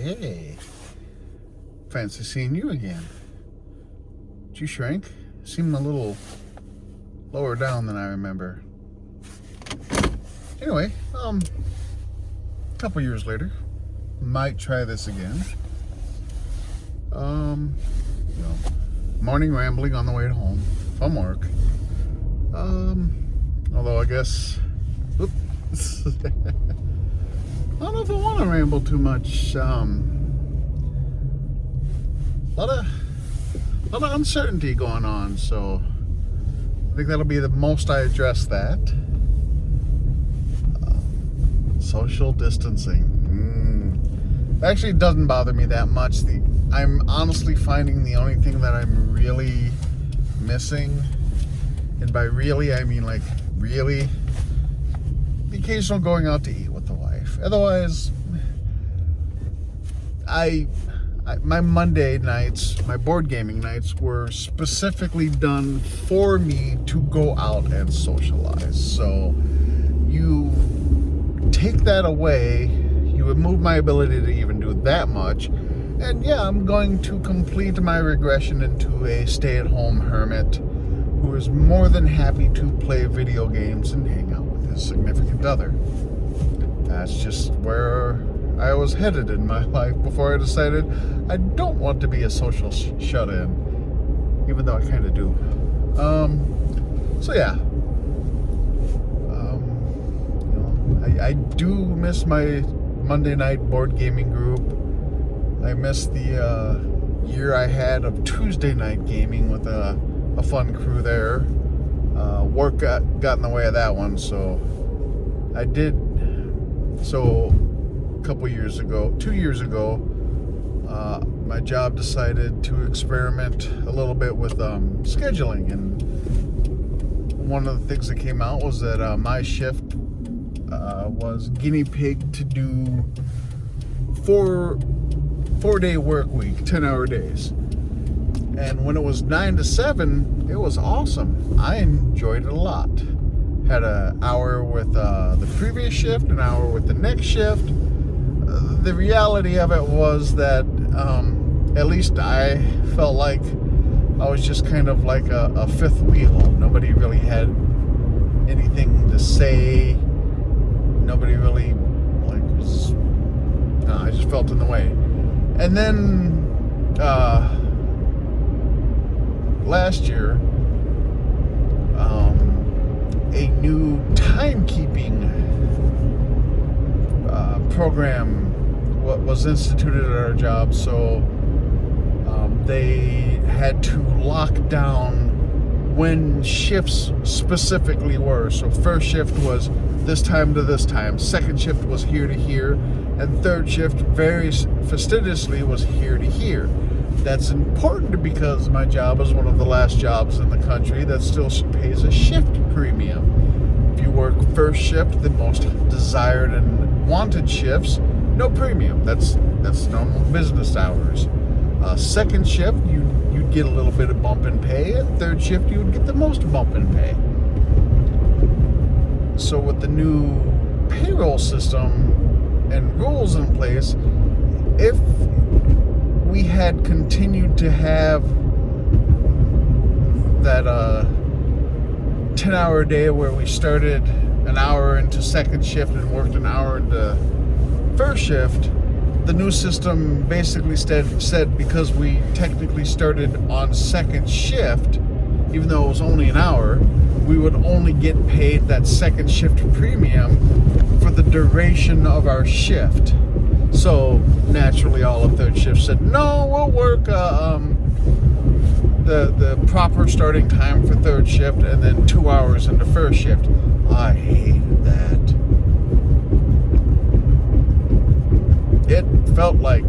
Hey, fancy seeing you again. Did you shrink? Seem a little lower down than I remember. Anyway, a couple years later, might try this again. Morning rambling on the way home from work. Although I guess, oops. I don't know if I want to ramble too much. A lot of uncertainty going on, so I think that'll be the most I address that. Social distancing. Actually, it doesn't bother me that much. I'm honestly finding the only thing that I'm really missing, and by really I mean like really, the occasional going out to eat with the wife. Otherwise, my Monday nights, my board gaming nights, were specifically done for me to go out and socialize. So you take that away, you remove my ability to even do that much, and yeah, I'm going to complete my regression into a stay-at-home hermit who is more than happy to play video games and hang out with his significant other. That's just where I was headed in my life before I decided I don't want to be a social shut-in, even though I kind of do. So yeah. I do miss my Monday night board gaming group. I miss the year I had of Tuesday night gaming with a fun crew there. Work got in the way of that one, so I did. So a couple years ago, 2 years ago, my job decided to experiment a little bit with scheduling, and one of the things that came out was that my shift was guinea pig to do four-day work week, 10-hour days. And when it was 9 to 7, it was awesome. I enjoyed it a lot. Had an hour with the previous shift, an hour with the next shift. The reality of it was that at least I felt like I was just kind of like a fifth wheel. Nobody really had anything to say. Nobody really was. I just felt in the way. And then last year, a new timekeeping program was instituted at our job. So they had to lock down when shifts specifically were. So first shift was this time to this time, second shift was here to here, and third shift very fastidiously was here to here. That's important because my job is one of the last jobs in the country that still pays a shift premium. If you work first shift, the most desired and wanted shifts, no premium. That's normal business hours. Second shift, you'd get a little bit of bump in pay, and third shift, you would get the most bump in pay. So with the new payroll system and rules in place, if we had continued to have that 10-hour day where we started an hour into second shift and worked an hour into first shift, the new system basically said because we technically started on second shift, even though it was only an hour, we would only get paid that second shift premium for the duration of our shift. So naturally, all of third shift said, no, we'll work the proper starting time for third shift and then 2 hours into first shift. I hated that. It felt like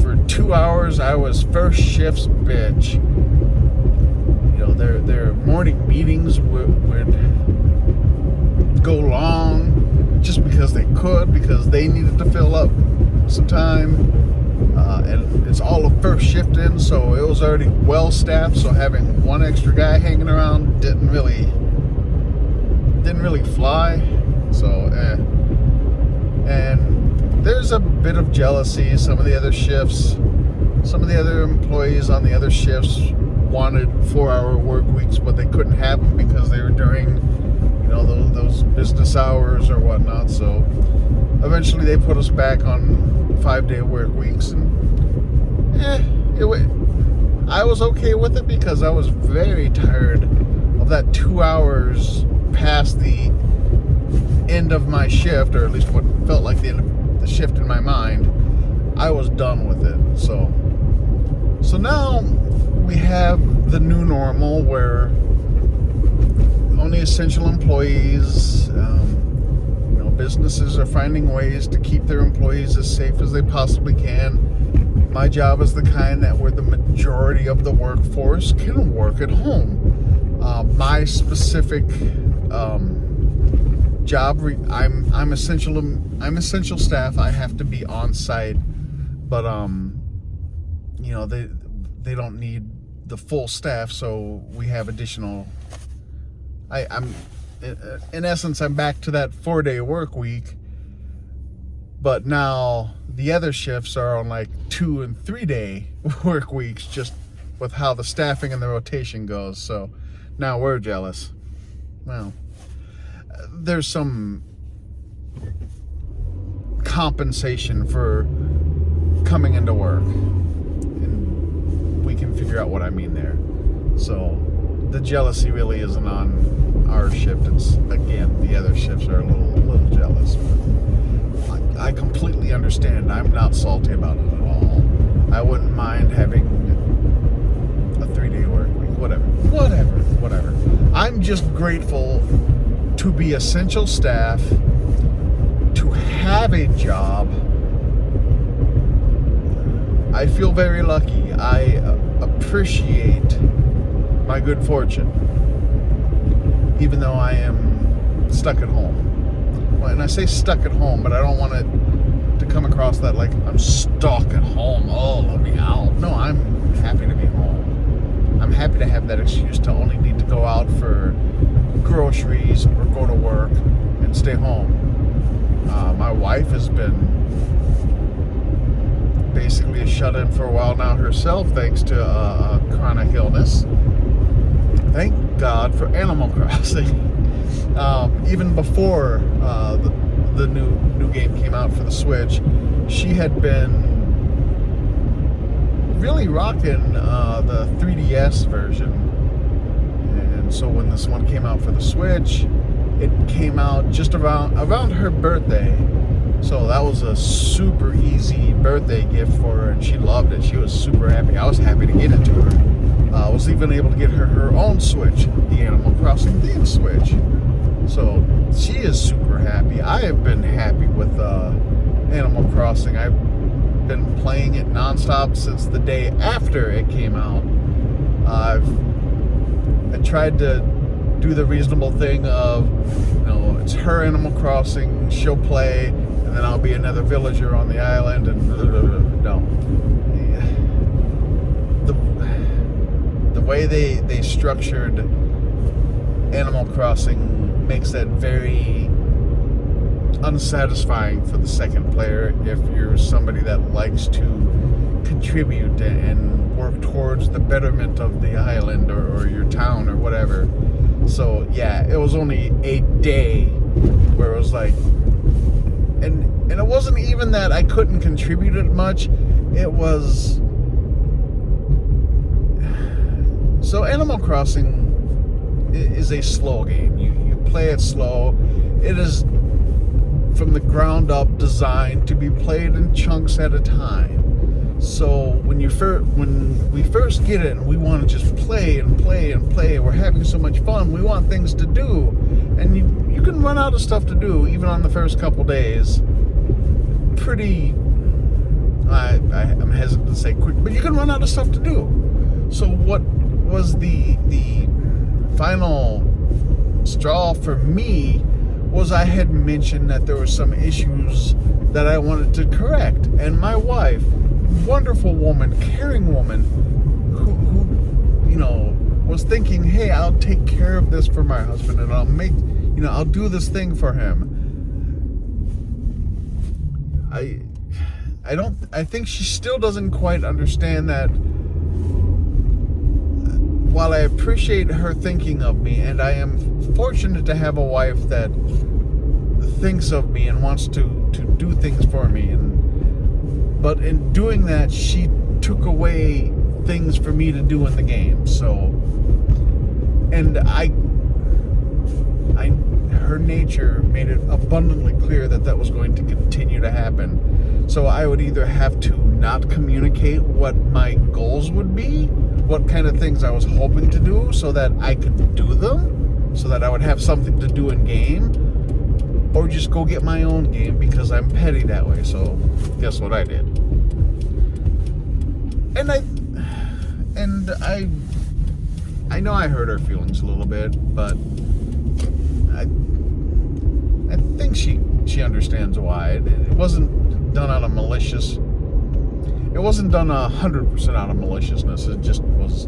for 2 hours I was first shift's bitch. Their morning meetings would go long just because they could, because they needed to fill up some time, and it's all a first shift in, so it was already well staffed. So having one extra guy hanging around didn't really fly. So and there's a bit of jealousy. Some of the other employees on the other shifts wanted 4-hour work weeks, but they couldn't have them because they were during, those business hours or whatnot. So eventually they put us back on 5-day work weeks, and I was okay with it because I was very tired of that 2 hours past the end of my shift, or at least what felt like the end of the shift in my mind. I was done with it. So now we have the new normal where only essential employees, businesses are finding ways to keep their employees as safe as they possibly can. My job is the kind that where the majority of the workforce can work at home. My specific job, I'm essential staff. I have to be on site, but they don't need the full staff, so we have additional. I'm in essence, I'm back to that 4-day work week, but now the other shifts are on like 2 and 3-day work weeks, just with how the staffing and the rotation goes. So now we're jealous. Well, there's some compensation for coming into work, and we can figure out what I mean there. So the jealousy really isn't on our shift. It's, again, the other shifts are a little jealous, but I completely understand. I'm not salty about it at all. I wouldn't mind having a 3-day work week, whatever. I'm just grateful to be essential staff, to have a job. I feel very lucky. I appreciate my good fortune, even though I am stuck at home. Well, and I say stuck at home, but I don't want it to come across that like I'm stuck at home. Oh, let me out. No, I'm happy to be home. I'm happy to have that excuse to only need to go out for groceries or go to work and stay home. My wife has been basically a shut-in for a while now herself, thanks to a chronic illness. Thank God for Animal Crossing. Even before the new game came out for the Switch, she had been really rocking the 3DS version. And so when this one came out for the Switch, it came out just around her birthday. So that was a super easy birthday gift for her, and she loved it. She was super happy. I was happy to get it to her. I was even able to get her own Switch, the Animal Crossing theme Switch. So she is super happy. I have been happy with Animal Crossing. I've been playing it nonstop since the day after it came out. I tried to do the reasonable thing of, it's her Animal Crossing, she'll play, and then I'll be another villager on the island, and no. The way they structured Animal Crossing makes that very unsatisfying for the second player if you're somebody that likes to contribute and work towards the betterment of the island or your town or whatever. So yeah, it was only a day where it was like, and it wasn't even that I couldn't contribute it much. It was, so Animal Crossing is a slow game. You play it slow. It is from the ground up designed to be played in chunks at a time. So when we first get it and we want to just play and play and play, we're having so much fun, we want things to do, and you can run out of stuff to do even on the first couple days. I'm hesitant to say quick, but you can run out of stuff to do. So what was the final straw for me was I had mentioned that there were some issues that I wanted to correct, and my wife, wonderful woman, caring woman, who was thinking, hey, I'll take care of this for my husband, and I'll do this thing for him. I think she still doesn't quite understand that while I appreciate her thinking of me, and I am fortunate to have a wife that thinks of me and wants to do things for me, but in doing that, she took away things for me to do in the game. So, and her nature made it abundantly clear that was going to continue to happen. So I would either have to not communicate what my goals would be, what kind of things I was hoping to do, so that I could do them, so that I would have something to do in game, or just go get my own game because I'm petty that way. So guess what I did? And I know I hurt her feelings a little bit, but I think she understands why. It wasn't done out of malicious. It wasn't done 100% out of maliciousness. It just was.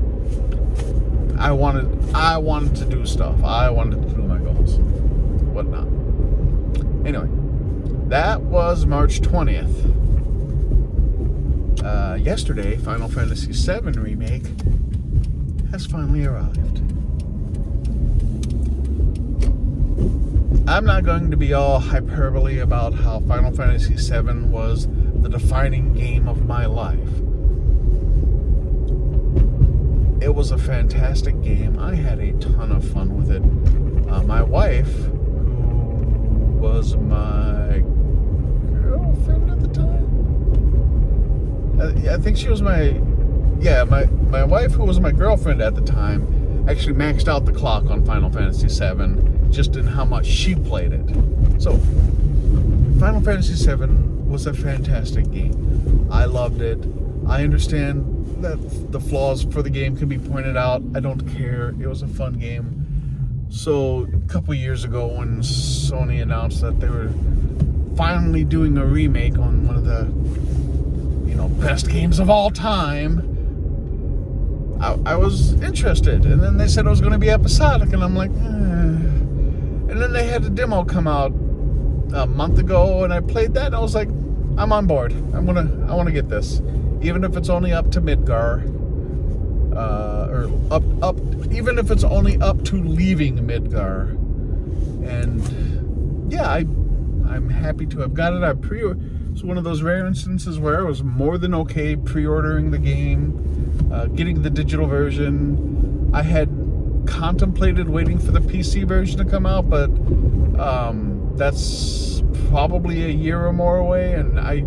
I wanted to do stuff. I wanted to do my goals, whatnot. Anyway, that was March 20th. Yesterday, Final Fantasy VII Remake has finally arrived. I'm not going to be all hyperbole about how Final Fantasy VII was the defining game of my life. It was a fantastic game. I had a ton of fun with it. My wife, who was my girlfriend at the time, I think she was my wife, who was my girlfriend at the time, actually maxed out the clock on Final Fantasy VII, just in how much she played it. So, Final Fantasy VII was a fantastic game. I loved it. I understand that the flaws for the game can be pointed out. I don't care. It was a fun game. So, a couple years ago, when Sony announced that they were finally doing a remake on one of the best games of all time, I was interested. And then they said it was going to be episodic, and I'm like, And then they had a demo come out a month ago, and I played that, and I was like, I'm on board. I want to get this, even if it's only up to Midgar, or up, even if it's only up to leaving Midgar. And yeah, I'm happy to have got it. It's one of those rare instances where I was more than okay pre-ordering the game, getting the digital version. I had contemplated waiting for the PC version to come out, but that's probably a year or more away, and I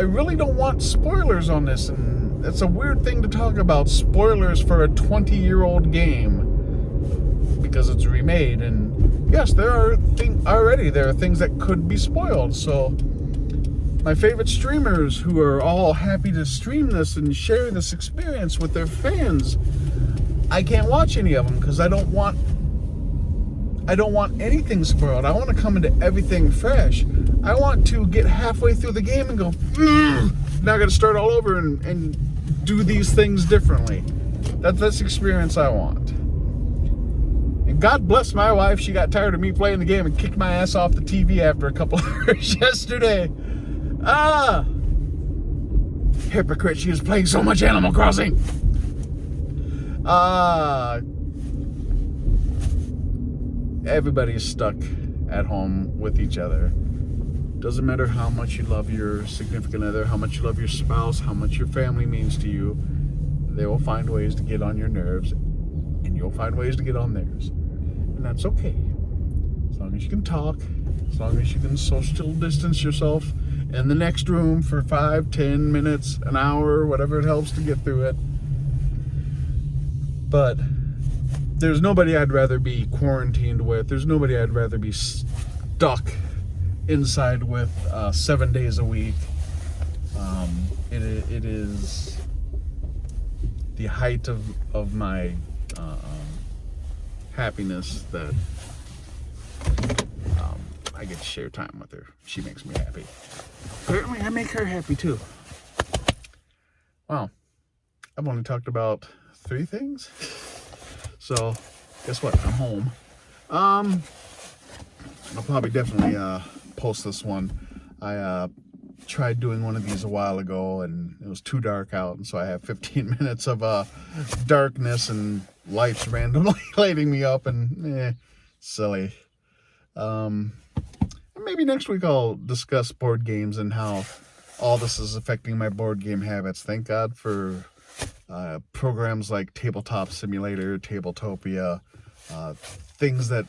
really don't want spoilers on this, and it's a weird thing to talk about, spoilers for a 20-year-old game, because it's remade. And yes, there are things that could be spoiled. So my favorite streamers, who are all happy to stream this and share this experience with their fans, I can't watch any of them because I don't want anything spoiled. I want to come into everything fresh. I want to get halfway through the game and go, now I got to start all over and do these things differently. That's the experience I want. And God bless my wife. She got tired of me playing the game and kicked my ass off the TV after a couple hours yesterday. Hypocrite. She was playing so much Animal Crossing. Everybody's stuck at home with each other. Doesn't matter how much you love your significant other, how much you love your spouse, how much your family means to you. They will find ways to get on your nerves, and you'll find ways to get on theirs. And that's okay. As long as you can talk, as long as you can social distance yourself in the next room for 5, 10 minutes, an hour, whatever it helps to get through it. But there's nobody I'd rather be quarantined with. There's nobody I'd rather be stuck inside with 7 days a week. It is the height of my happiness that I get to share time with her. She makes me happy. Apparently, I make her happy too. Wow. I've only talked about 3 things. So, guess what? I'm home. I'll probably definitely post this one I tried doing one of these a while ago, and it was too dark out, and so I have 15 minutes of darkness and lights randomly lighting me up, and silly. Maybe next week I'll discuss board games and how all this is affecting my board game habits. Thank God for programs like Tabletop Simulator, Tabletopia, things that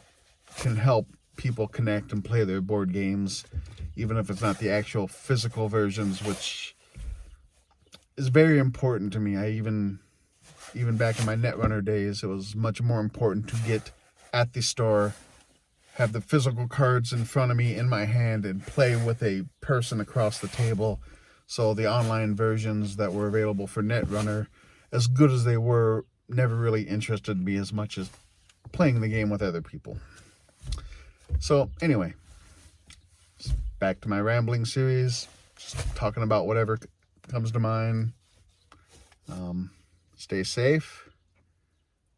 can help people connect and play their board games, even if it's not the actual physical versions, which is very important to me. I even back in my Netrunner days, it was much more important to get at the store, have the physical cards in front of me in my hand, and play with a person across the table. So the online versions that were available for Netrunner, as good as they were, never really interested me as much as playing the game with other people. So anyway, back to my rambling series, just talking about whatever comes to mind. Stay safe.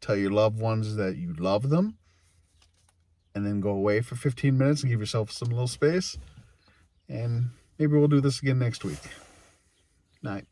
Tell your loved ones that you love them. And then go away for 15 minutes and give yourself some little space. And maybe we'll do this again next week. Night.